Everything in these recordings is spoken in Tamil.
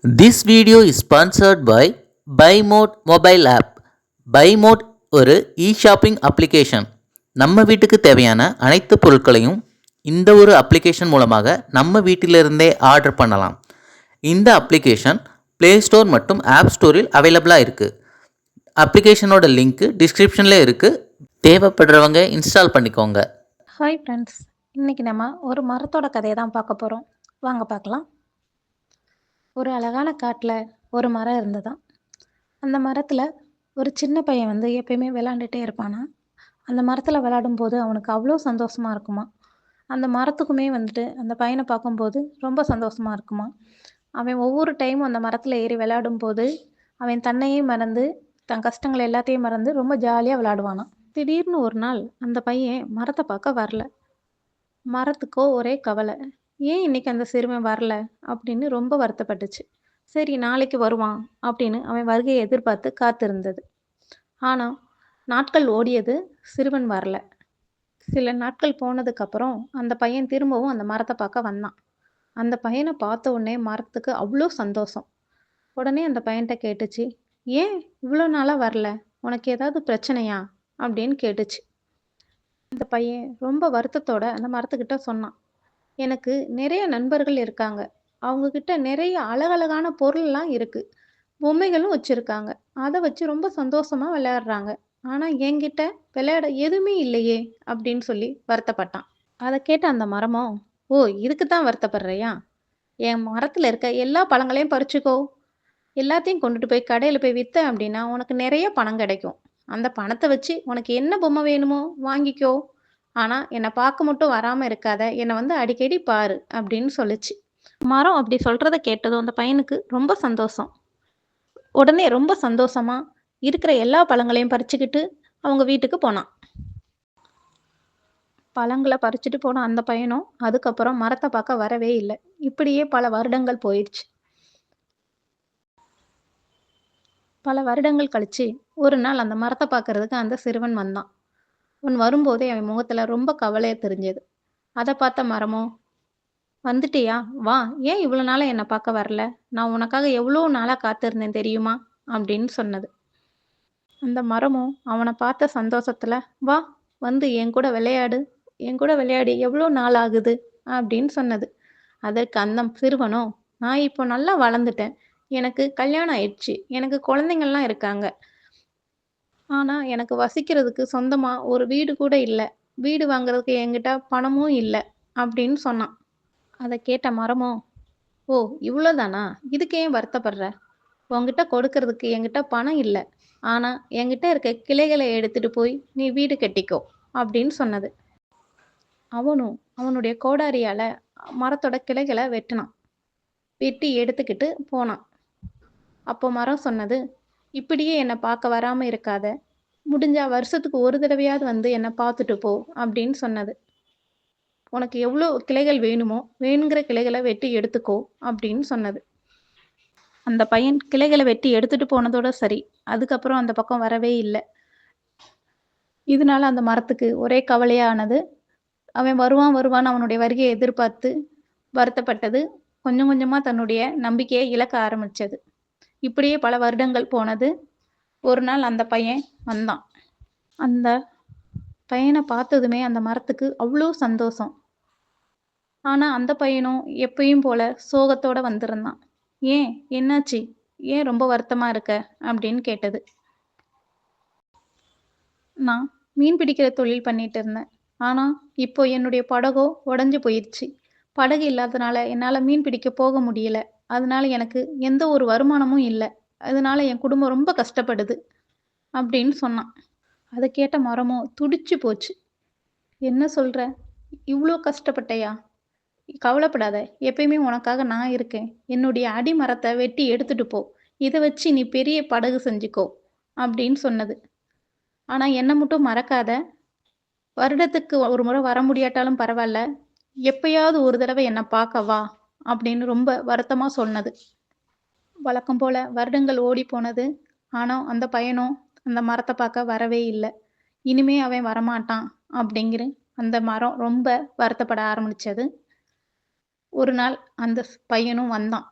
This video is sponsored by BuyMode mobile app. BuyMode ஒரு இ-ஷாப்பிங் அப்ளிகேஷன். நம்ம வீட்டுக்கு தேவையான அனைத்து பொருட்களையும் இந்த ஒரு அப்ளிகேஷன் மூலமாக நம்ம வீட்டிலிருந்தே ஆர்டர் பண்ணலாம். இந்த அப்ளிகேஷன் ப்ளே ஸ்டோர் மற்றும் ஆப் ஸ்டோரில் அவைலபிளாக இருக்குது. அப்ளிகேஷனோட லிங்க்கு டிஸ்கிரிப்ஷனில் இருக்குது. தேவைப்படுறவங்க இன்ஸ்டால் பண்ணிக்கோங்க. ஹாய் ஃப்ரெண்ட்ஸ், இன்றைக்கி நம்ம ஒரு மரத்தோட கதையை தான் பார்க்க போகிறோம். வாங்க பார்க்கலாம். ஒரு அழகான காட்டில் ஒரு மரம் இருந்ததாம். அந்த மரத்தில் ஒரு சின்ன பையன் எப்பயுமே விளாண்டுட்டே இருப்பானா. அந்த மரத்தில் விளாடும்போது அவனுக்கு அவ்வளோ சந்தோஷமாக இருக்குமா. அந்த மரத்துக்குமே அந்த பையனை பார்க்கும்போது ரொம்ப சந்தோஷமாக இருக்குமா. அவன் ஒவ்வொரு டைமும் அந்த மரத்தில் ஏறி விளையாடும்போது அவன் தன்னையே மறந்து தன் கஷ்டங்கள் எல்லாத்தையும் மறந்து ரொம்ப ஜாலியாக விளாடுவானாம். திடீர்னு ஒரு நாள் அந்த பையன் மரத்தை பார்க்க வரல. மரத்துக்கோ ஒரே கவலை. ஏன் இன்னைக்கு அந்த சிறுவன் வரல அப்படின்னு ரொம்ப வருத்தப்பட்டுச்சு. சரி, நாளைக்கு வருவான் அப்படின்னு அவன் வருகையை எதிர்பார்த்து காத்திருந்தது. ஆனால் நாட்கள் ஓடியது, சிறுவன் வரல. சில நாட்கள் போனதுக்கப்புறம் அந்த பையன் திரும்பவும் அந்த மரத்தை பார்க்க வந்தான். அந்த பையனை பார்த்த உடனே மரத்துக்கு அவ்வளோ சந்தோஷம். உடனே அந்த பையன்கிட்ட கேட்டுச்சு, ஏன் இவ்வளோ நாளாக வரல, உனக்கு ஏதாவது பிரச்சனையா அப்படின்னு கேட்டுச்சு. அந்த பையன் ரொம்ப வருத்தத்தோட அந்த மரத்துக்கிட்ட சொன்னான், எனக்கு நிறைய நண்பர்கள் இருக்காங்க. அவங்கக்கிட்ட நிறைய அழகழகான பொருள்லாம் இருக்கு. பொம்மைகளும் வச்சிருக்காங்க. அதை வச்சு ரொம்ப சந்தோஷமா விளையாடுறாங்க. ஆனா என்கிட்ட விளையாட எதுவுமே இல்லையே அப்படின்னு சொல்லி வருத்தப்பட்டான். அதை கேட்ட அந்த மரமும், ஓ, இதுக்கு தான் வருத்தப்படுறியா? என் மரத்துல இருக்க எல்லா பழங்களையும் பறிச்சுக்கோ. எல்லாத்தையும் கொண்டுட்டு போய் கடையில போய் வித்த அப்படின்னா உனக்கு நிறைய பணம் கிடைக்கும். அந்த பணத்தை வச்சு உனக்கு என்ன பொம்மை வேணுமோ வாங்கிக்கோ. ஆனா என்னை பார்க்க மட்டும் வராம இருக்காத. என்னை அடிக்கடி பாரு அப்படின்னு சொல்லுச்சு. மரம் அப்படி சொல்றத கேட்டதும் அந்த பையனுக்கு ரொம்ப சந்தோஷம். உடனே ரொம்ப சந்தோஷமா இருக்கிற எல்லா பழங்களையும் பறிச்சுக்கிட்டு அவங்க வீட்டுக்கு போனான். பழங்களை பறிச்சுட்டு போன அந்த பையனும் அதுக்கப்புறம் மரத்தை பார்க்க வரவே இல்லை. இப்படியே பல வருடங்கள் போயிடுச்சு. பல வருடங்கள் கழிச்சு ஒரு நாள் அந்த மரத்தை பார்க்கறதுக்கு அந்த சிறுவன் வந்தான். அவன் வரும்போதே அவன் முகத்துல ரொம்ப கவலையை தெரிஞ்சது. அதை பார்த்த மரமோ, வந்துட்டியா, வா, ஏன் இவ்வளோ நாளாக என்னை பார்க்க வரல, நான் உனக்காக எவ்வளோ நாளாக காத்திருந்தேன் தெரியுமா அப்படின்னு சொன்னது. அந்த மரமும் அவனை பார்த்த சந்தோஷத்துல, வா, என் கூட விளையாடு, என் கூட விளையாடி எவ்வளோ நாள் ஆகுது அப்படின்னு சொன்னது. அதற்கு அந்த சிறுவனும், நான் இப்போ நல்லா வளர்ந்துட்டேன், எனக்கு கல்யாணம் ஆயிடுச்சு, எனக்கு குழந்தைங்கள்லாம் இருக்காங்க. ஆனா எனக்கு வசிக்கிறதுக்கு சொந்தமா ஒரு வீடு கூட இல்ல. வீடு வாங்குறதுக்கு என்கிட்ட பணமும் இல்ல அப்படின்னு சொன்னான். அத கேட்ட மரமும், ஓ, இவ்வளோதானா? இதுக்கு ஏன் வருத்தப்படுற? உன்கிட்ட கொடுக்கறதுக்கு என்கிட்ட பணம் இல்ல. ஆனா என்கிட்ட இருக்க கிளைகளை எடுத்துட்டு போய் நீ வீடு கட்டிக்கோ அப்படின்னு சொன்னது. அவனும் அவனுடைய கோடாரியால மரத்தோட கிளைகளை வெட்டினான். வெட்டி எடுத்துக்கிட்டு போனான். அப்போ மரம் சொன்னது, இப்படியே என்னை பார்க்க வராம இருக்காத. முடிஞ்சா வருஷத்துக்கு ஒரு தடவையாவது என்னை பார்த்துட்டு போ அப்படின்னு சொன்னது. உனக்கு எவ்வளோ கிளைகள் வேணுமோ வேணுங்கிற கிளைகளை வெட்டி எடுத்துக்கோ அப்படின்னு சொன்னது. அந்த பையன் கிளைகளை வெட்டி எடுத்துட்டு போனதோட சரி. அதுக்கப்புறம் அந்த பக்கம் வரவே இல்லை. இதனால அந்த மரத்துக்கு ஒரே கவலையானது. அவன் வருவான் வருவான்னு அவனுடைய வருகையை எதிர்பார்த்து வருத்தப்பட்டது. கொஞ்சம் கொஞ்சமா தன்னுடைய நம்பிக்கையை இழக்க ஆரம்பிச்சது. இப்படியே பல வருடங்கள் போனது. ஒரு நாள் அந்த பையன் வந்தான். அந்த பையனை பார்த்ததுமே அந்த மரத்துக்கு அவ்வளோ சந்தோஷம். ஆனா அந்த பையனும் எப்பயும் போல சோகத்தோட வந்திருந்தான். ஏன், என்னாச்சு, ஏன் ரொம்ப வருத்தமா இருக்க அப்படின்னு கேட்டது. நான் மீன் பிடிக்கிற தொழில் பண்ணிட்டு இருந்தேன். ஆனா இப்போ என்னுடைய படகோ உடஞ்சு போயிடுச்சு. படகு இல்லாதனால என்னால மீன் பிடிக்க போக முடியல. அதனால எனக்கு எந்த ஒரு வருமானமும் இல்லை. அதனால என் குடும்பம் ரொம்ப கஷ்டப்படுது அப்படின்னு சொன்னான். அதை கேட்ட மரமோ துடிச்சு போச்சு. என்ன சொல்ற, இவ்வளோ கஷ்டப்பட்டையா? கவலைப்படாத, எப்பயுமே உனக்காக நான் இருக்கேன். என்னுடைய அடிமரத்தை வெட்டி எடுத்துட்டு போ. இதை வச்சு நீ பெரிய படகு செஞ்சுக்கோ அப்படின்னு சொன்னது. ஆனா என்ன மட்டும் மறக்காத. வருடத்துக்கு ஒரு முறை வர முடியாட்டாலும் பரவாயில்ல. எப்பயாவது ஒரு தடவை என்னை பார்க்க வா அப்படின்னு ரொம்ப வருத்தமா சொன்னது. வழக்கம் போல வருடங்கள் ஓடி போனது. ஆனா அந்த பையனும் அந்த மரத்தை பார்க்க வரவே இல்லை. இனிமே அவன் வரமாட்டான் அப்படிங்கிற அந்த மரம் ரொம்ப வருத்தப்பட ஆரம்பிச்சது. ஒரு நாள் அந்த பையனும் வந்தான்.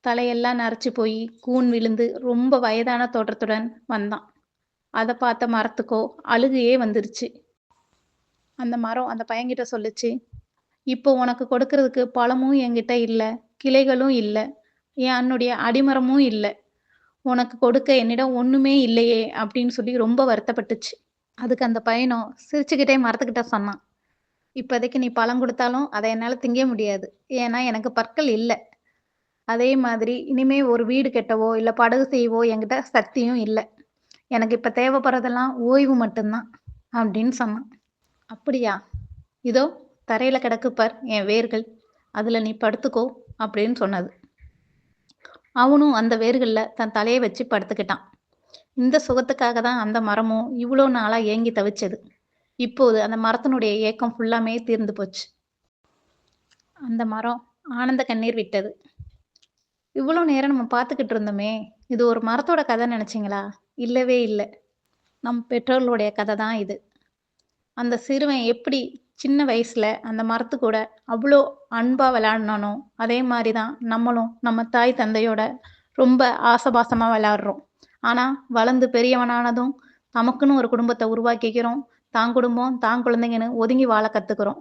தலையெல்லாம் நரைச்சு போய் கூன் விழுந்து ரொம்ப வயதான தோற்றத்துடன் வந்தான். அதை பார்த்த மரத்துக்கோ அழுகையே வந்துருச்சு. அந்த மரம் அந்த பையன்கிட்ட சொல்லுச்சு, இப்போ உனக்கு கொடுக்கறதுக்கு பழமும் என்கிட்ட இல்ல, கிளைகளும் இல்ல, என்னுடைய அடிமரமும் இல்ல. உனக்கு கொடுக்க என்னிடம் ஒண்ணுமே இல்லையே அப்படின்னு சொல்லி ரொம்ப வருத்தப்பட்டுச்சு. அதுக்கு அந்த பையனும் சிரிச்சுக்கிட்டே மரத்துக்கிட்ட சொன்னான், இப்போதைக்கு நீ பழம் கொடுத்தாலும் அதை என்னால திங்க முடியாது. ஏன்னா எனக்கு பற்கள் இல்ல. அதே மாதிரி இனிமே ஒரு வீடு கட்டவோ, இல்ல படகு செய்யவோ என்கிட்ட சக்தியும் இல்ல. எனக்கு இப்ப தேவைப்படுறதெல்லாம் ஓய்வு மட்டும்தான் அப்படின்னு சொன்னான். அப்படியா? இதோ தரையில கிடக்கு பார் என் வேர்கள். அதுல நீ படுத்துக்கோ அப்படின்னு சொன்னது. அவனும் அந்த வேர்கள்ல தன் தலையை வச்சு படுத்துக்கிட்டான். இந்த சுகத்துக்காக தான் அந்த மரமும் இவ்வளோ நாளா ஏங்கி தவிச்சது. இப்போது அந்த மரத்தினுடைய ஏக்கம் ஃபுல்லாமே தீர்ந்து போச்சு. அந்த மரம் ஆனந்த கண்ணீர் விட்டது. இவ்வளோ நேரம் நம்ம பார்த்துக்கிட்டு இருந்தோமே, இது ஒரு மரத்தோட கதை நினைச்சீங்களா? இல்லவே இல்ல. நம் பெற்றோர்களுடைய கதை தான் இது. அந்த சிறுவன் எப்படி சின்ன வயசுல அந்த மரத்து கூட அவ்வளோ அன்பா விளையாடினானோ, அதே மாதிரி தான் நம்மளும் நம்ம தாய் தந்தையோட ரொம்ப ஆசபாசமா விளையாடுறோம். ஆனா, வளர்ந்து பெரியவனானதும் நமக்குன்னு ஒரு குடும்பத்த உருவாக்கிக்கிறோம். தான் குடும்பம், தான் குழந்தைங்கன்னு ஒதுங்கி வாழ கத்துக்கிறோம்.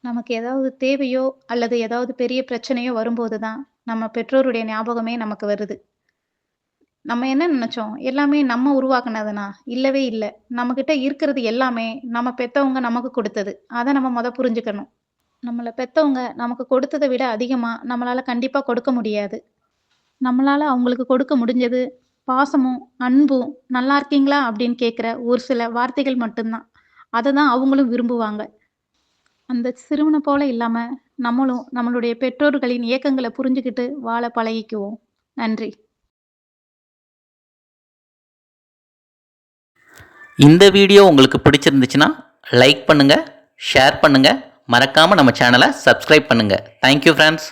நமக்கு ஏதாவது தேவையோ அல்லது ஏதாவது பெரிய பிரச்சனையோ வரும்போது தான் நம்ம பெற்றோருடைய ஞாபகமே நமக்கு வருது. நம்ம என்ன நெனச்சோம்? எல்லாமே நம்ம உருவாக்குனதுனா? இல்லவே இல்ல. நம்மகிட்ட இருக்கிறது எல்லாமே நம்ம பெத்தவங்க நமக்கு குடுத்தது. அத நம்ம புரிஞ்சுக்கணும். நம்மள பெத்தவங்க நமக்கு கொடுத்தத விட அதிகமா நம்மளால கண்டிப்பா கொடுக்க முடியாது. நம்மளால அவங்களுக்கு கொடுக்க முடிஞ்சது பாசமும், அன்பும், "நல்லா இருக்கீங்களா?" அப்படின்னு கேட்கிற ஒரு சில வார்த்தைகள் மட்டும் தான். அத தான் அவங்களும் விரும்புவாங்க. அந்த சிறுவன போல இல்லாம, நம்மளும் நம்மளுடைய பெற்றோர்களின் ஏக்கங்கள புரிஞ்சுகிட்டு வாழ பழகிக்குவோம். நன்றி. இந்த வீடியோ உங்களுக்கு பிடிச்சிருந்துச்சுன்னா லைக் பண்ணுங்கள், ஷேர் பண்ணுங்கள், மறக்காமல் நம்ம சேனலை சப்ஸ்கிரைப் பண்ணுங்கள். Thank you friends.